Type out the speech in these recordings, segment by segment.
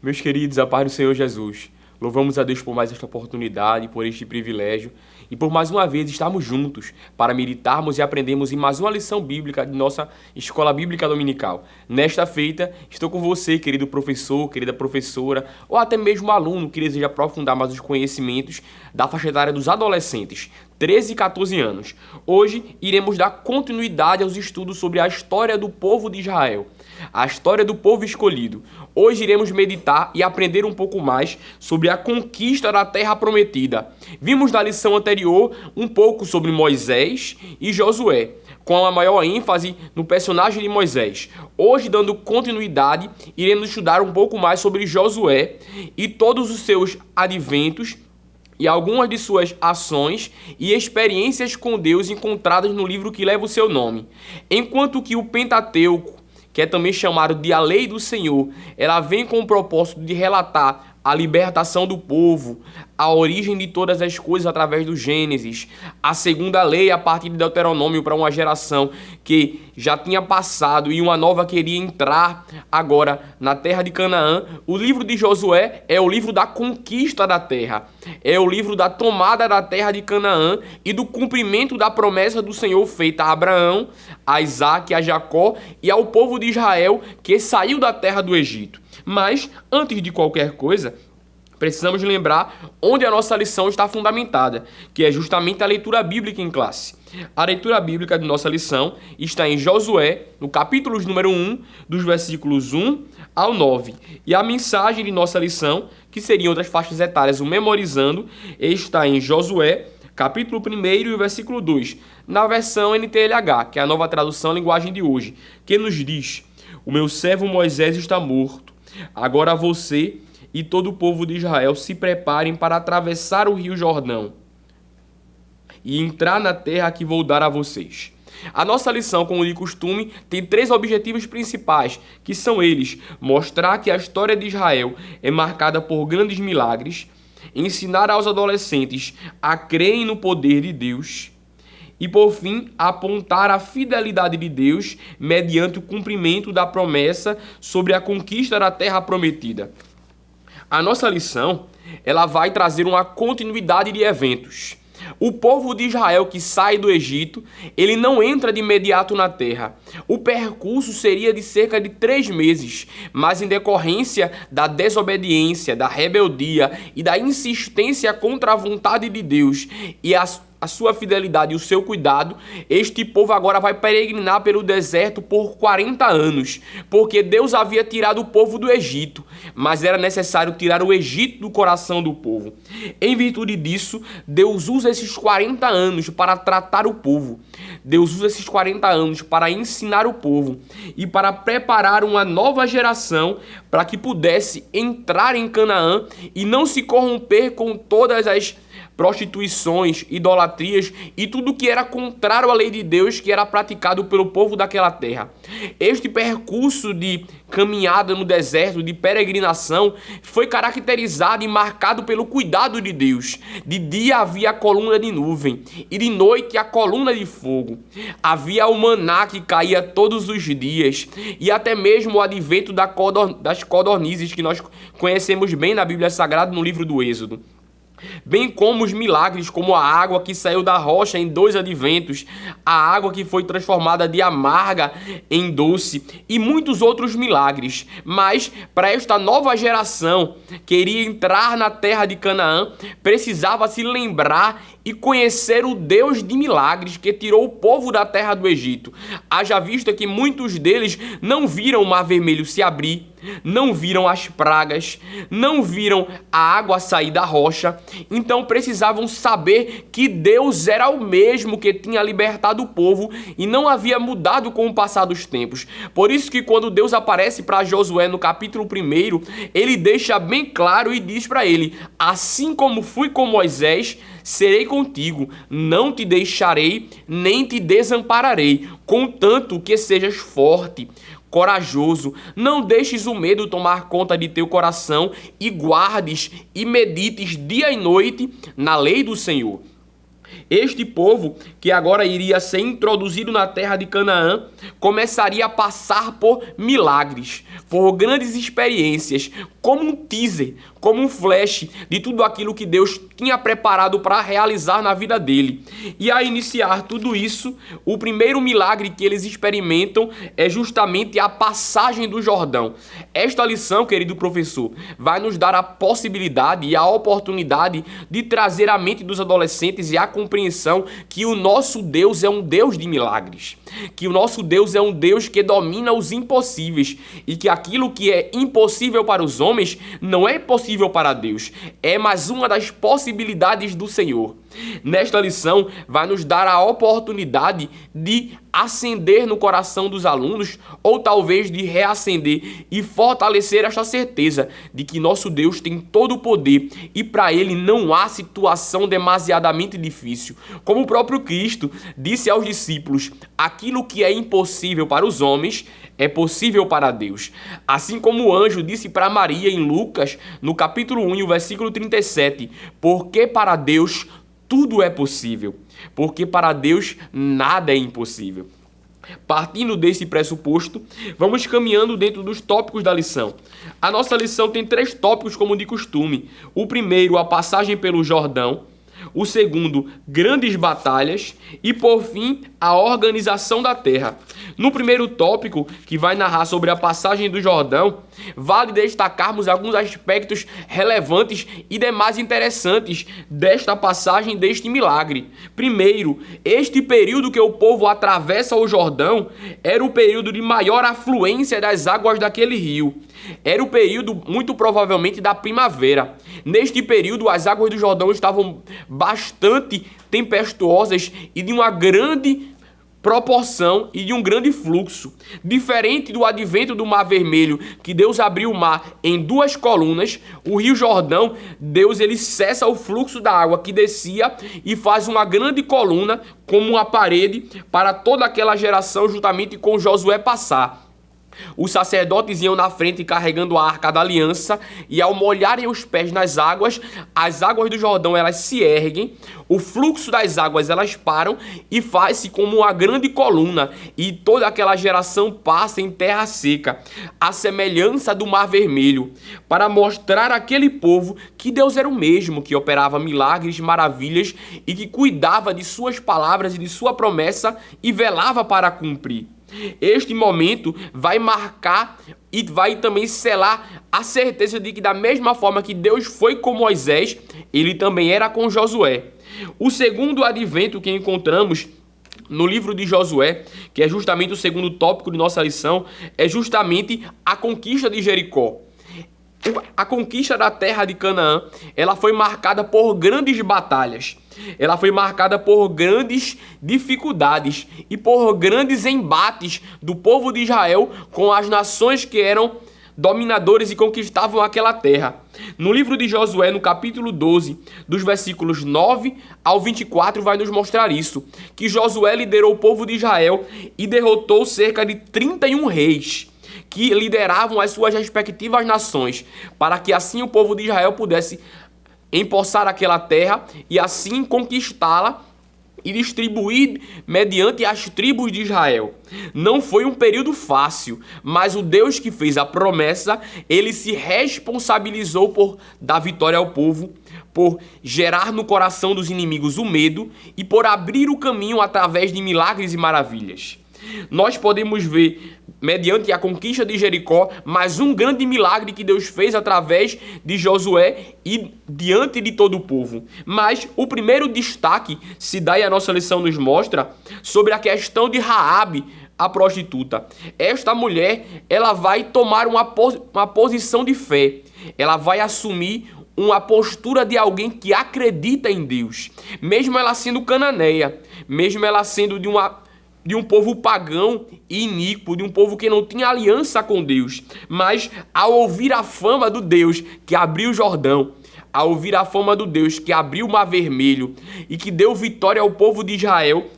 Meus queridos, a paz do Senhor Jesus. Louvamos a Deus por mais esta oportunidade, por este privilégio e por mais uma vez estarmos juntos para meditarmos e aprendermos em mais uma lição bíblica de nossa Escola Bíblica Dominical. Nesta feita, estou com você, querido professor, querida professora, ou até mesmo aluno que deseja aprofundar mais os conhecimentos da faixa etária dos adolescentes, 13 e 14 anos. Hoje iremos dar continuidade aos estudos sobre a história do povo de Israel, a história do povo escolhido. Hoje iremos meditar e aprender um pouco mais sobre a conquista da Terra Prometida. Vimos na lição anterior um pouco sobre Moisés e Josué, com a maior ênfase no personagem de Moisés. Hoje, dando continuidade, iremos estudar um pouco mais sobre Josué e todos os seus adventos e algumas de suas ações e experiências com Deus encontradas no livro que leva o seu nome. Enquanto que o Pentateuco, que é também chamado de a Lei do Senhor, ela vem com o propósito de relatar a libertação do povo, a origem de todas as coisas através do Gênesis, a segunda lei a partir de Deuteronômio para uma geração que já tinha passado e uma nova queria entrar agora na terra de Canaã. O livro de Josué é o livro da conquista da terra, é o livro da tomada da terra de Canaã e do cumprimento da promessa do Senhor feita a Abraão, a Isaque, a Jacó e ao povo de Israel que saiu da terra do Egito. Mas, antes de qualquer coisa, precisamos lembrar onde a nossa lição está fundamentada, que é justamente a leitura bíblica em classe. A leitura bíblica de nossa lição está em Josué, no capítulo número 1, dos versículos 1 ao 9. E a mensagem de nossa lição, que seriam outras faixas etárias, o memorizando, está em Josué, capítulo 1 e o versículo 2, na versão NTLH, que é a nova tradução linguagem de hoje, que nos diz: "O meu servo Moisés está morto. Agora você e todo o povo de Israel se preparem para atravessar o rio Jordão e entrar na terra que vou dar a vocês." A nossa lição, como de costume, tem 3 objetivos principais, que são eles: mostrar que a história de Israel é marcada por grandes milagres, ensinar aos adolescentes a crerem no poder de Deus e, por fim, apontar a fidelidade de Deus mediante o cumprimento da promessa sobre a conquista da terra prometida. A nossa lição, ela vai trazer uma continuidade de eventos. O povo de Israel que sai do Egito, ele não entra de imediato na terra. O percurso seria de cerca de 3 meses, mas em decorrência da desobediência, da rebeldia e da insistência contra a vontade de Deus e a sua fidelidade e o seu cuidado, este povo agora vai peregrinar pelo deserto por 40 anos, porque Deus havia tirado o povo do Egito, mas era necessário tirar o Egito do coração do povo. Em virtude disso, Deus usa esses 40 anos para tratar o povo. Deus usa esses 40 anos para ensinar o povo e para preparar uma nova geração para que pudesse entrar em Canaã e não se corromper com todas as prostituições, idolatrias e tudo que era contrário à lei de Deus que era praticado pelo povo daquela terra. Este percurso de caminhada no deserto, de peregrinação, foi caracterizado e marcado pelo cuidado de Deus. De dia havia a coluna de nuvem e de noite a coluna de fogo. Havia o maná que caía todos os dias e até mesmo o advento das codornizes que nós conhecemos bem na Bíblia Sagrada no livro do Êxodo. Bem como os milagres, como a água que saiu da rocha em 2 adventos, a água que foi transformada de amarga em doce e muitos outros milagres. Mas para esta nova geração que iria entrar na terra de Canaã, precisava se lembrar e conhecer o Deus de milagres que tirou o povo da terra do Egito. Haja vista que muitos deles não viram o mar vermelho se abrir, não viram as pragas, não viram a água sair da rocha, então precisavam saber que Deus era o mesmo que tinha libertado o povo e não havia mudado com o passar dos tempos. Por isso que quando Deus aparece para Josué no capítulo 1, ele deixa bem claro e diz para ele: "Assim como fui com Moisés, serei contigo, não te deixarei, nem te desampararei, contanto que sejas forte, corajoso, não deixes o medo tomar conta de teu coração e guardes e medites dia e noite na lei do Senhor." Este povo, que agora iria ser introduzido na terra de Canaã, começaria a passar por milagres, por grandes experiências, como um teaser, como um flash de tudo aquilo que Deus tinha preparado para realizar na vida dele. E a iniciar tudo isso, o primeiro milagre que eles experimentam é justamente a passagem do Jordão. Esta lição, querido professor, vai nos dar a possibilidade e a oportunidade de trazer à mente dos adolescentes e a compreensão que o nosso Deus é um Deus de milagres, que o nosso Deus é um Deus que domina os impossíveis e que aquilo que é impossível para os homens não é possível para Deus. É mais uma das possibilidades do Senhor. Nesta lição, vai nos dar a oportunidade de acender no coração dos alunos, ou talvez de reacender e fortalecer esta certeza de que nosso Deus tem todo o poder e para ele não há situação demasiadamente difícil. Como o próprio Cristo disse aos discípulos, aquilo que é impossível para os homens é possível para Deus. Assim como o anjo disse para Maria em Lucas, no capítulo 1, o versículo 37, porque para Deus tudo é possível, porque para Deus nada é impossível. Partindo desse pressuposto, vamos caminhando dentro dos tópicos da lição. A nossa lição tem 3 tópicos como de costume. O primeiro, a passagem pelo Jordão. O segundo, grandes batalhas. E por fim, a organização da terra. No primeiro tópico, que vai narrar sobre a passagem do Jordão, vale destacarmos alguns aspectos relevantes e demais interessantes desta passagem, deste milagre. Primeiro, este período que o povo atravessa o Jordão era o período de maior afluência das águas daquele rio. Era o período, muito provavelmente, da primavera. Neste período, as águas do Jordão estavam bastante tempestuosas e de uma grande proporção e de um grande fluxo. Diferente do advento do Mar Vermelho, que Deus abriu o mar em 2 colunas, o Rio Jordão, Deus ele cessa o fluxo da água que descia e faz uma grande coluna como uma parede para toda aquela geração, juntamente com Josué passar. Os sacerdotes iam na frente carregando a arca da aliança e ao molharem os pés nas águas, as águas do Jordão elas se erguem, o fluxo das águas elas param e faz-se como uma grande coluna e toda aquela geração passa em terra seca, a semelhança do Mar Vermelho, para mostrar àquele povo que Deus era o mesmo, que operava milagres, maravilhas e que cuidava de suas palavras e de sua promessa e velava para cumprir. Este momento vai marcar e vai também selar a certeza de que da mesma forma que Deus foi com Moisés, ele também era com Josué. O segundo advento que encontramos no livro de Josué, que é justamente o segundo tópico de nossa lição, é justamente a conquista de Jericó. A conquista da terra de Canaã, ela foi marcada por grandes batalhas. Ela foi marcada por grandes dificuldades e por grandes embates do povo de Israel com as nações que eram dominadores e conquistavam aquela terra. No livro de Josué, no capítulo 12, dos versículos 9 ao 24, vai nos mostrar isso, que Josué liderou o povo de Israel e derrotou cerca de 31 reis que lideravam as suas respectivas nações, para que assim o povo de Israel pudesse empossar aquela terra e assim conquistá-la e distribuir mediante as tribos de Israel. Não foi um período fácil, mas o Deus que fez a promessa, ele se responsabilizou por dar vitória ao povo, por gerar no coração dos inimigos o medo e por abrir o caminho através de milagres e maravilhas. Nós podemos ver, mediante a conquista de Jericó, mais um grande milagre que Deus fez através de Josué e diante de todo o povo. Mas o primeiro destaque se dá, e a nossa lição nos mostra, sobre a questão de Raabe, a prostituta. Esta mulher, ela vai tomar uma posição de fé. Ela vai assumir uma postura de alguém que acredita em Deus. Mesmo ela sendo cananeia, mesmo ela sendo de um povo pagão e iníquo, de um povo que não tinha aliança com Deus. Mas ao ouvir a fama do Deus que abriu o Jordão, ao ouvir a fama do Deus que abriu o Mar Vermelho e que deu vitória ao povo de Israel,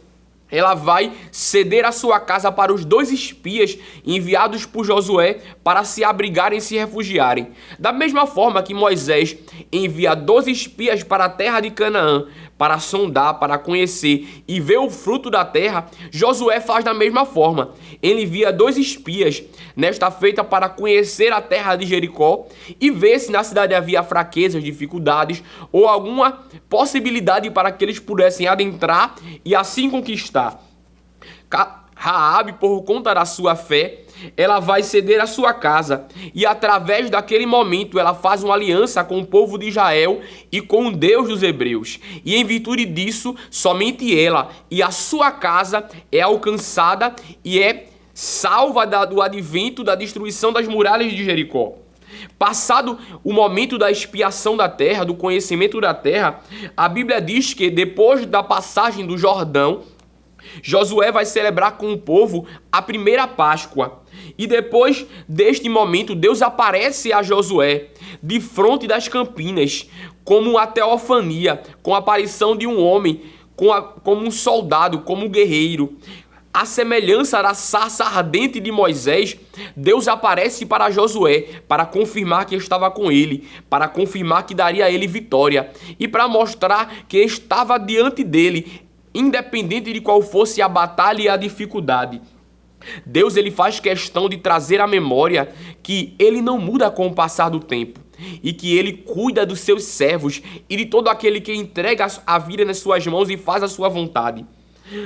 ela vai ceder a sua casa para os 2 espias enviados por Josué para se abrigarem e se refugiarem. Da mesma forma que Moisés envia 12 espias para a terra de Canaã para sondar, para conhecer e ver o fruto da terra, Josué faz da mesma forma. Ele envia 2 espias nesta feita para conhecer a terra de Jericó e ver se na cidade havia fraquezas, dificuldades ou alguma possibilidade para que eles pudessem adentrar e assim conquistar. Raabe, por conta da sua fé, ela vai ceder a sua casa e através daquele momento ela faz uma aliança com o povo de Israel e com o Deus dos hebreus. E em virtude disso, somente ela e a sua casa é alcançada e é salva do advento da destruição das muralhas de Jericó. Passado o momento da expiação da terra, do conhecimento da terra, a Bíblia diz que depois da passagem do Jordão, Josué vai celebrar com o povo a primeira Páscoa. E depois deste momento, Deus aparece a Josué de fronte das campinas, como uma teofania, com a aparição de um homem, como um soldado, como um guerreiro. A semelhança da sarça ardente de Moisés, Deus aparece para Josué, para confirmar que estava com ele, para confirmar que daria a ele vitória e para mostrar que estava diante dele, independente de qual fosse a batalha e a dificuldade. Deus ele faz questão de trazer à memória que ele não muda com o passar do tempo e que ele cuida dos seus servos e de todo aquele que entrega a vida nas suas mãos e faz a sua vontade.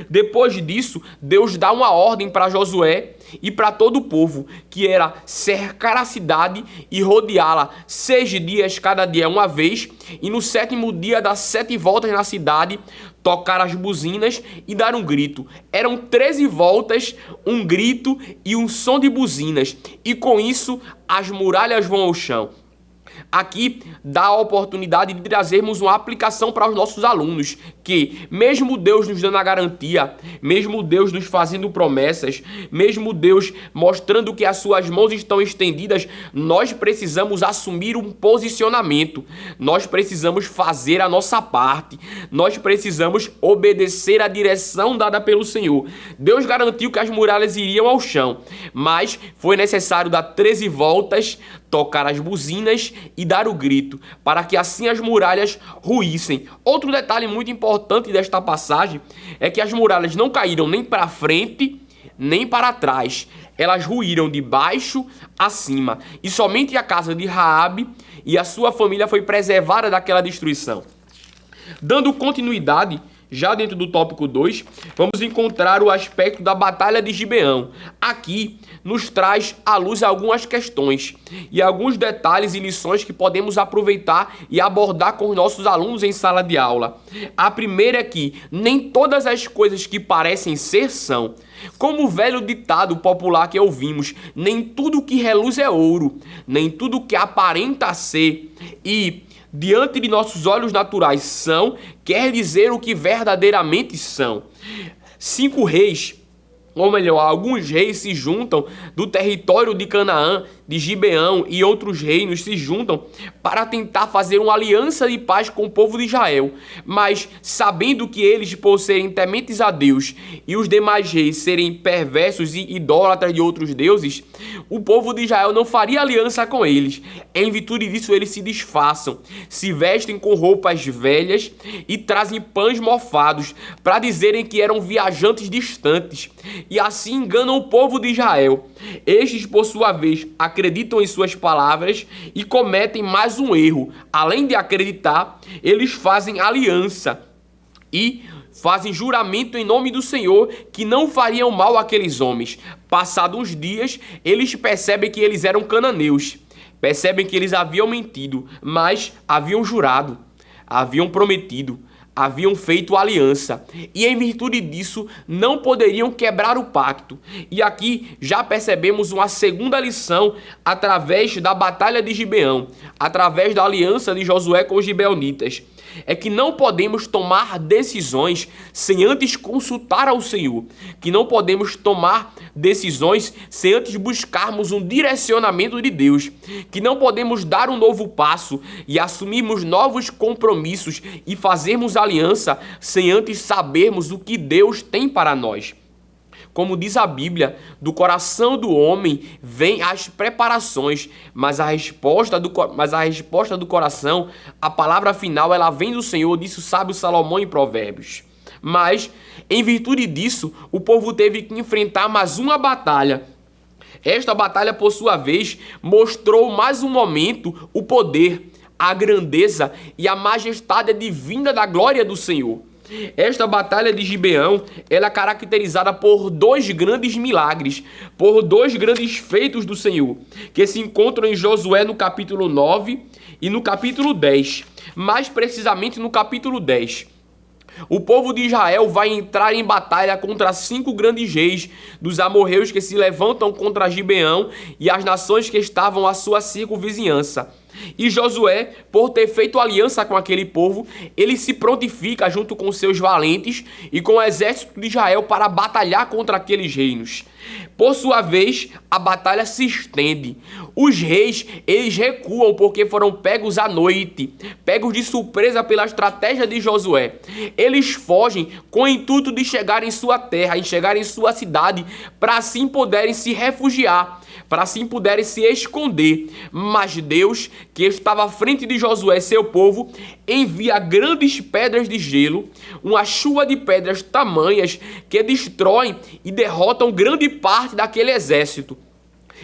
Depois disso, Deus dá uma ordem para Josué e para todo o povo, que era cercar a cidade e rodeá-la 6 dias, cada dia uma vez, e no 7º dia dar 7 voltas na cidade, tocar as buzinas e dar um grito. Eram 13 voltas, um grito e um som de buzinas, e com isso as muralhas vão ao chão. Aqui dá a oportunidade de trazermos uma aplicação para os nossos alunos, que mesmo Deus nos dando a garantia, mesmo Deus nos fazendo promessas, mesmo Deus mostrando que as suas mãos estão estendidas, nós precisamos assumir um posicionamento, nós precisamos fazer a nossa parte, nós precisamos obedecer a direção dada pelo Senhor. Deus garantiu que as muralhas iriam ao chão, mas foi necessário dar 13 voltas, tocar as buzinas e dar o grito, para que assim as muralhas ruíssem. Outro detalhe muito importante desta passagem é que as muralhas não caíram nem para frente, nem para trás. Elas ruíram de baixo a cima. E somente a casa de Raabe e a sua família foi preservada daquela destruição. Dando continuidade, já dentro do tópico 2, vamos encontrar o aspecto da Batalha de Gibeão. Aqui nos traz à luz algumas questões e alguns detalhes e lições que podemos aproveitar e abordar com os nossos alunos em sala de aula. A primeira é que nem todas as coisas que parecem ser são. Como o velho ditado popular que ouvimos, nem tudo que reluz é ouro, nem tudo que aparenta ser. E diante de nossos olhos naturais são, quer dizer o que verdadeiramente são. 5 reis, ou melhor, alguns reis se juntam do território de Canaã, de Gibeão e outros reinos se juntam para tentar fazer uma aliança de paz com o povo de Israel. Mas sabendo que eles, por serem tementes a Deus e os demais reis serem perversos e idólatras de outros deuses, o povo de Israel não faria aliança com eles. Em virtude disso, eles se disfarçam, se vestem com roupas velhas e trazem pães mofados para dizerem que eram viajantes distantes e assim enganam o povo de Israel. Estes, por sua vez, acreditam em suas palavras e cometem mais um erro. Além de acreditar, eles fazem aliança e fazem juramento em nome do Senhor que não fariam mal àqueles homens. Passados uns dias, eles percebem que eles eram cananeus. Percebem que eles haviam mentido, mas haviam jurado, haviam prometido, haviam feito aliança e em virtude disso não poderiam quebrar o pacto. E aqui já percebemos uma segunda lição através da batalha de Gibeão, através da aliança de Josué com os gibeonitas. É que não podemos tomar decisões sem antes consultar ao Senhor, que não podemos tomar decisões sem antes buscarmos um direcionamento de Deus, que não podemos dar um novo passo e assumirmos novos compromissos e fazermos aliança sem antes sabermos o que Deus tem para nós. como diz a Bíblia, do coração do homem vêm as preparações, mas a resposta do coração, a palavra final, ela vem do Senhor, disse o sábio Salomão em Provérbios. Mas, em virtude disso, o povo teve que enfrentar mais uma batalha. Esta batalha, por sua vez, mostrou mais um momento o poder, a grandeza e a majestade divina da glória do Senhor. Esta batalha de Gibeão, ela é caracterizada por dois grandes milagres, por dois grandes feitos do Senhor, que se encontram em Josué no capítulo 9 e no capítulo 10, mais precisamente no capítulo 10. O povo de Israel vai entrar em batalha contra 5 grandes reis dos amorreus que se levantam contra Gibeão e as nações que estavam à sua circunvizinhança. E Josué, por ter feito aliança com aquele povo, ele se prontifica junto com seus valentes e com o exército de Israel para batalhar contra aqueles reinos. Por sua vez, a batalha se estende. Os reis, eles recuam porque foram pegos à noite, pegos de surpresa pela estratégia de Josué. Eles fogem com o intuito de chegar em sua terra, em chegar em sua cidade, para assim poderem se refugiar, para assim poderem se esconder. Mas Deus, que estava à frente de Josué, seu povo, envia grandes pedras de gelo, uma chuva de pedras tamanhas que destroem e derrotam grande parte daquele exército.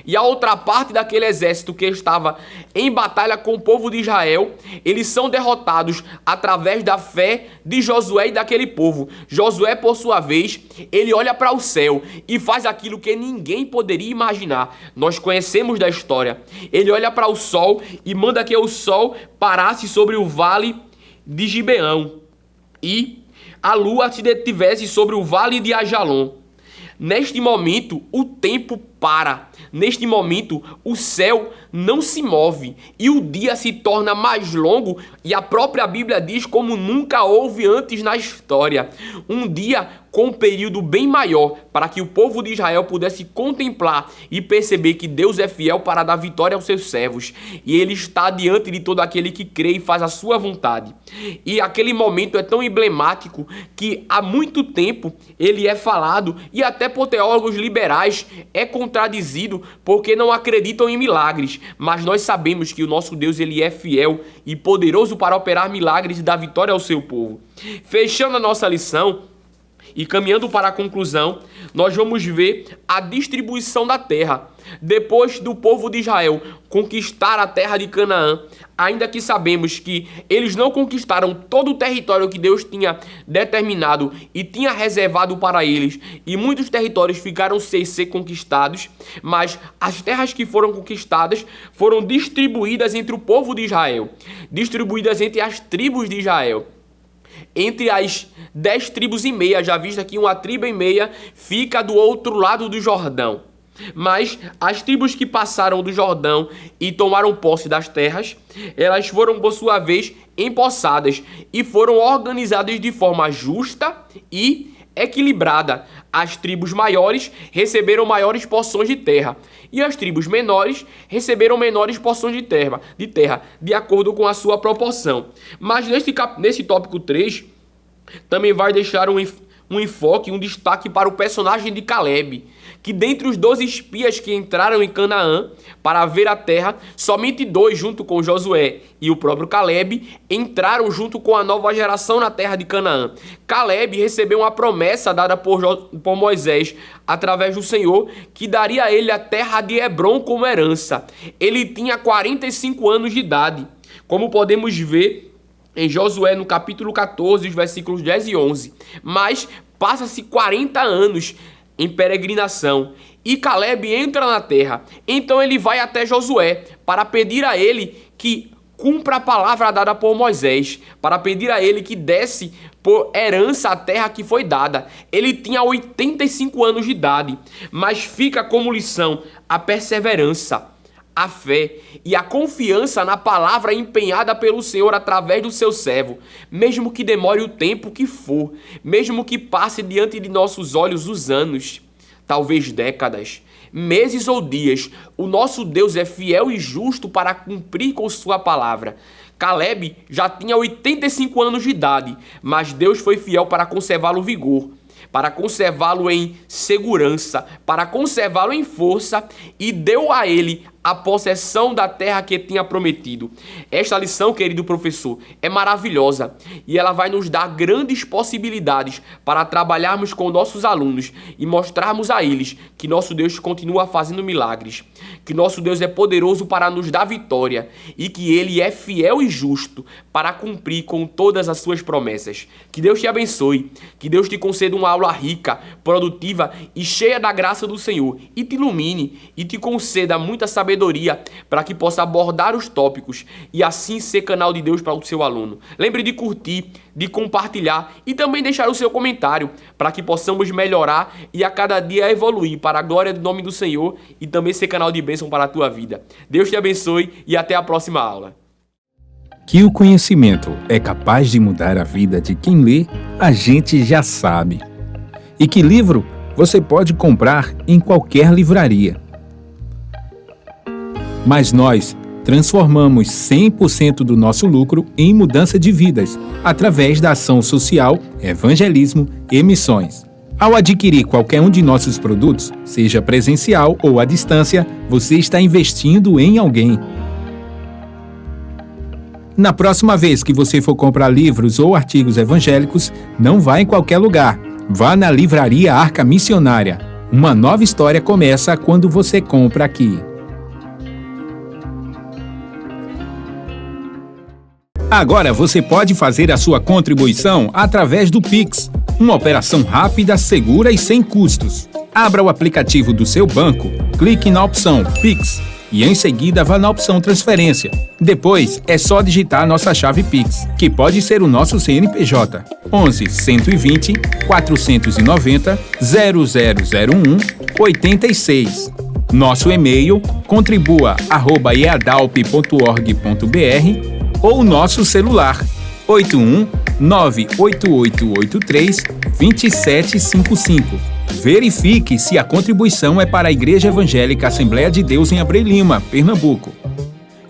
E a outra parte daquele exército que estava em batalha com o povo de Israel, eles são derrotados através da fé de Josué e daquele povo. Josué, por sua vez, ele olha para o céu e faz aquilo que ninguém poderia imaginar. Nós conhecemos da história. Ele olha para o sol e manda que o sol parasse sobre o vale de Gibeão e a lua se detivesse sobre o vale de Ajalon. Neste momento, o tempo para. Neste momento, o céu não se move e o dia se torna mais longo, e a própria Bíblia diz como nunca houve antes na história. Um dia com um período bem maior para que o povo de Israel pudesse contemplar e perceber que Deus é fiel para dar vitória aos seus servos, e ele está diante de todo aquele que crê e faz a sua vontade. E aquele momento é tão emblemático que há muito tempo ele é falado, e até por teólogos liberais é contradizido porque não acreditam em milagres, mas nós sabemos que o nosso Deus, ele é fiel e poderoso para operar milagres e dar vitória ao seu povo. Fechando a nossa lição e caminhando para a conclusão, nós vamos ver a distribuição da terra. Depois do povo de Israel conquistar a terra de Canaã, ainda que sabemos que eles não conquistaram todo o território que Deus tinha determinado e tinha reservado para eles, e muitos territórios ficaram sem ser conquistados, mas as terras que foram conquistadas foram distribuídas entre o povo de Israel, distribuídas entre as tribos de Israel. Entre as 10 tribos e meia, já visto aqui, uma tribo e meia fica do outro lado do Jordão. Mas as tribos que passaram do Jordão e tomaram posse das terras, elas foram, por sua vez, empossadas e foram organizadas de forma justa e equilibrada. As tribos maiores receberam maiores porções de terra e as tribos menores receberam menores porções de terra, de acordo com a sua proporção. Mas nesse tópico 3, também vai deixar um enfoque, um destaque para o personagem de Caleb, que dentre os 12 espias que entraram em Canaã para ver a terra, somente 2, junto com Josué e o próprio Caleb, entraram junto com a nova geração na terra de Canaã. Caleb recebeu uma promessa dada por Moisés através do Senhor, que daria a ele a terra de Hebrom como herança. Ele tinha 45 anos de idade, como podemos ver em Josué, no capítulo 14, os versículos 10 e 11. Mas passa-se 40 anos em peregrinação e Caleb entra na terra. Então ele vai até Josué para pedir a ele que cumpra a palavra dada por Moisés, para pedir a ele que desse por herança a terra que foi dada. Ele tinha 85 anos de idade, mas fica como lição a perseverança, a fé e a confiança na palavra empenhada pelo Senhor através do seu servo, mesmo que demore o tempo que for, mesmo que passe diante de nossos olhos os anos, talvez décadas, meses ou dias, o nosso Deus é fiel e justo para cumprir com sua palavra. Caleb já tinha 85 anos de idade, mas Deus foi fiel para conservá-lo vigor. para conservá-lo em segurança, para conservá-lo em força, e deu a ele a possessão da terra que tinha prometido. Esta lição, querido professor, é maravilhosa e ela vai nos dar grandes possibilidades para trabalharmos com nossos alunos e mostrarmos a eles que nosso Deus continua fazendo milagres, que nosso Deus é poderoso para nos dar vitória e que Ele é fiel e justo para cumprir com todas as suas promessas. Que Deus te abençoe, que Deus te conceda uma aula rica, produtiva e cheia da graça do Senhor e te ilumine e te conceda muita sabedoria para que possa abordar os tópicos e assim ser canal de Deus para o seu aluno. Lembre de curtir, de compartilhar e também deixar o seu comentário para que possamos melhorar e a cada dia evoluir para a glória do nome do Senhor e também ser canal de bênção para a tua vida. Deus te abençoe e até a próxima aula. Que o conhecimento é capaz de mudar a vida de quem lê, a gente já sabe. E que livro você pode comprar em qualquer livraria. Mas nós transformamos 100% do nosso lucro em mudança de vidas, através da ação social, evangelismo e missões. Ao adquirir qualquer um de nossos produtos, seja presencial ou à distância, você está investindo em alguém. Na próxima vez que você for comprar livros ou artigos evangélicos, não vá em qualquer lugar. Vá na Livraria Arca Missionária. Uma nova história começa quando você compra aqui. Agora você pode fazer a sua contribuição através do Pix, uma operação rápida, segura e sem custos. Abra o aplicativo do seu banco, clique na opção Pix e em seguida vá na opção Transferência. Depois é só digitar a nossa chave Pix, que pode ser o nosso CNPJ 11 120 490 0001 86. Nosso e-mail contribua@eadalp.org.br ou nosso celular 81 98883 2755. Verifique se a contribuição é para a Igreja Evangélica Assembleia de Deus em Abreu Lima, Pernambuco.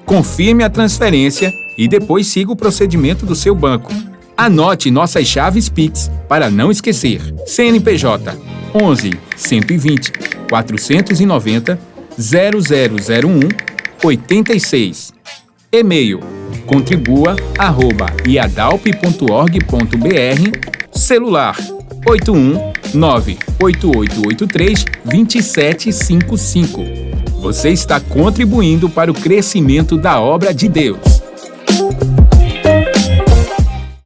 Confirme a transferência e depois siga o procedimento do seu banco. Anote nossas chaves Pix para não esquecer. CNPJ 11 120 490 0001 86. E-mail contribua@iadalp.org.br. Celular 81 98883 2755. Você está contribuindo para o crescimento da obra de Deus.